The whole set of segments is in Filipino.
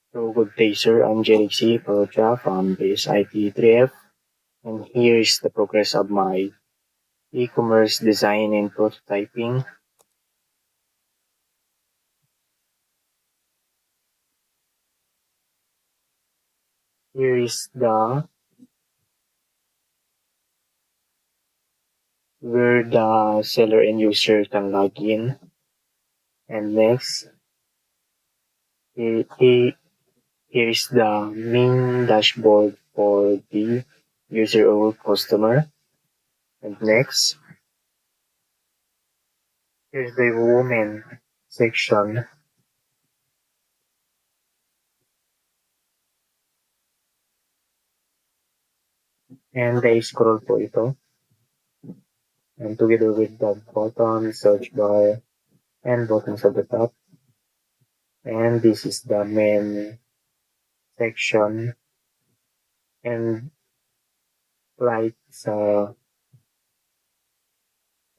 So good day, sir. I'm Jelixi Parocha from base IT3F, and here's the progress of my e-commerce design and prototyping. Here is the where the seller and user can log in. And next, here, here, here's the main dashboard for the user or customer. And next, here's the women section. And I scroll po ito. And together with the bottom, search bar, and buttons at the top. And this is the main section. And like sa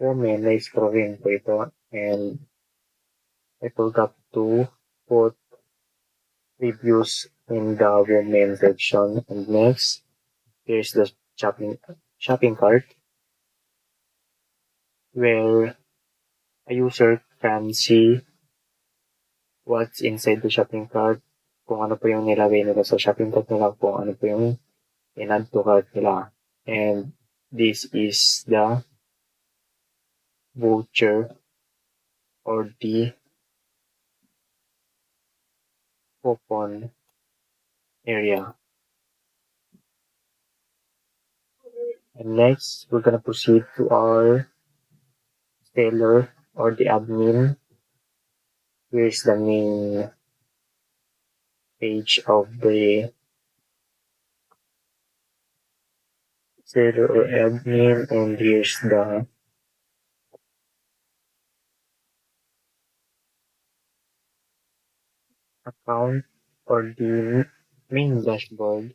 women, na-scrolling ko ito. And I forgot to put reviews in the women section. And next, here's the shopping cart where a user can see what's inside the shopping cart, kung ano po yung nilagay nila sa shopping cart nila, kung ano po yung in-add to cart nila. And this is the voucher or the coupon area. And next, we're gonna proceed to our seller or the admin. Here's the main page of the seller or admin, and here's the account or the main dashboard.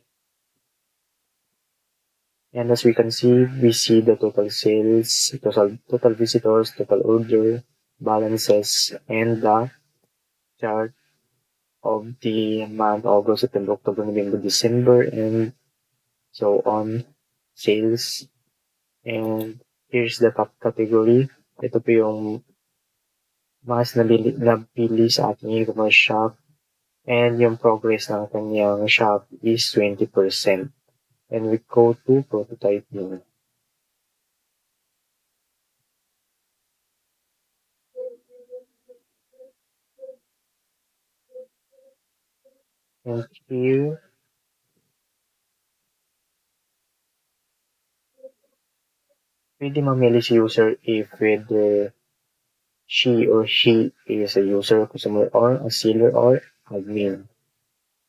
And as we can see, we see the total sales, total visitors, total order, balances, and the chart of the month August, September, October, November, December, and so on, sales. And here's the top category. Ito po yung mas nabili sa ating e-commerce shop. And yung progress ng kanyang shop is 20%. And we go to prototyping. And here, pwede mamili si user if whether she or he is a user, customer, or a seller, or admin.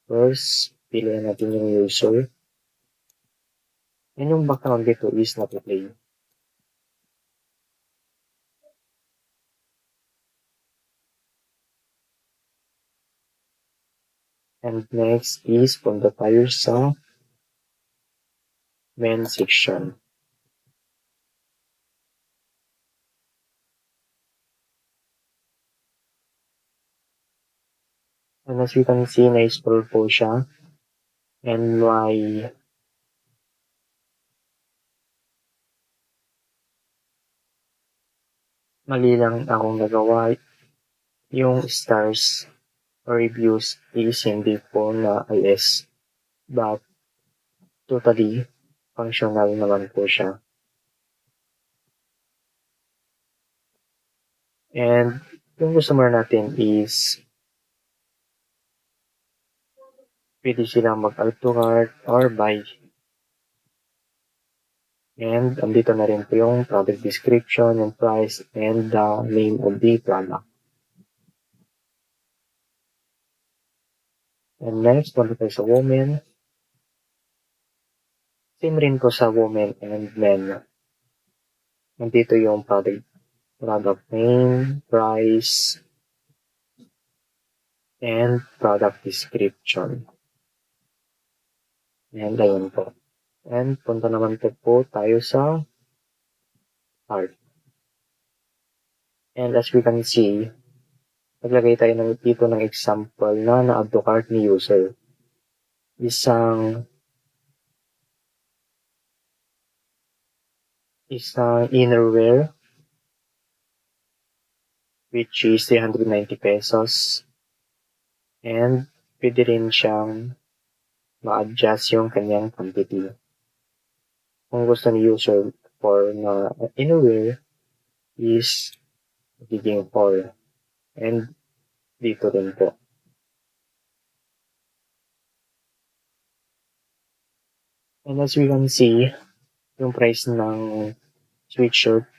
First, pilihan natin yung user. And yung background dito is naka-play. And next is punta tayo sa main section. And as you can see, na-scroll po siya. And may mali lang akong nagawa. Yung stars or reviews is hindi po na alis. But totally functional naman po siya. And yung customer natin is pwede silang mag-add to cart or buy. And andito na rin po yung product description, yung price, and the name of the product. And next, punta tayo sa women. Same rin po sa women and men. Nandito yung product name, price, and product description. And ayun po. And punta naman po tayo sa cart. And as we can see, Maglagay tayo dito ng example na na-add to cart ni user. Isang innerwear which is 390 pesos. And pwede rin siyang ma-adjust yung kanyang quantity. Kung gusto ni user for na innerwear is magiging 4. And dito rin po. And as we can see, yung price ng sweatshirt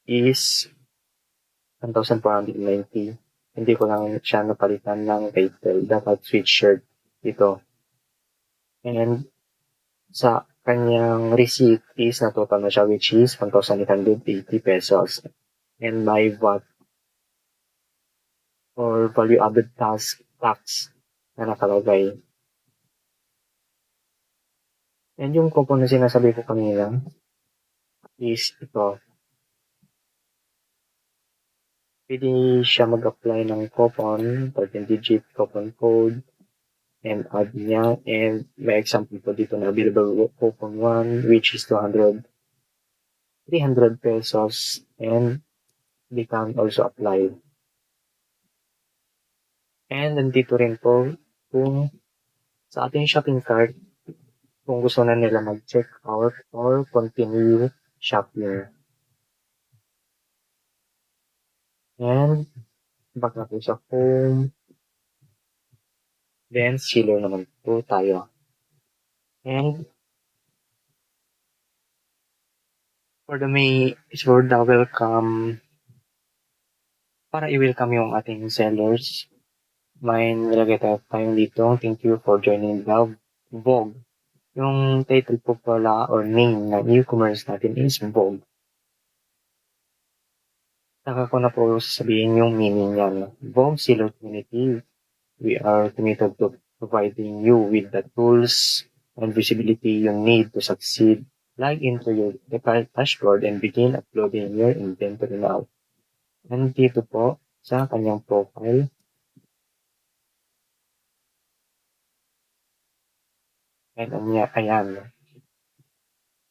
is 1,490. Hindi ko lang siya napalitan ng title. Dapat sweatshirt ito. And sa kanyang receipt is na total na siya which is 1,880 pesos. And my VAT or value added tax na nakalagay. And yung coupon na sinasabi ko kanina is ito. Pwede siya mag-apply ng coupon, 13-digit coupon code, and add niya. And may example po dito na available coupon 1 which is 300 pesos, and they can also apply. And nandito rin po kung sa ating shopping cart, kung gusto na nila mag-check out or continue shopping. And back na po sa home. Then, sealer naman po tayo. And for the welcome, para i-welcome yung ating sellers, may nilagay tayong dito. Thank you for joining the Vogue. Yung title po pala or name ng e-commerce natin is Vogue. Saka ko na po sasabihin yung meaning niya. Vogue Seller Community. We are committed to providing you with the tools and visibility you need to succeed. Log into your dashboard and begin uploading your inventory now. And dito po sa kanyang profile. And ayan.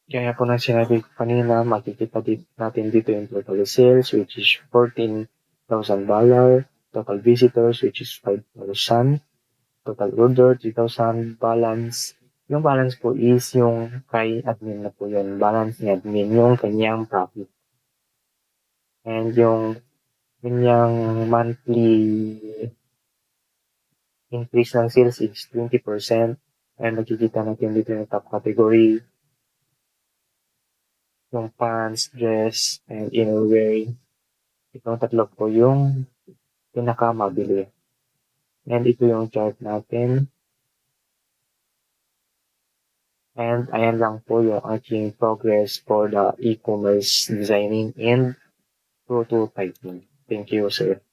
Kaya po nang sinabi ko kanina, makikita natin dito yung total sales which is $14,000, total visitors which is 5,000, total order 3,000, balance. Yung balance po is yung kay admin na po yun. Balance ni admin yung kanyang profit. And yung kanyang monthly increase ng sales is 20%. And nakikita natin dito yung top category, yung pants, dress, and innerwear. Itong tatlo po yung pinakamabili. And ito yung chart natin. And ayan lang po yung aking progress for the e-commerce designing and prototyping. Thank you, sir.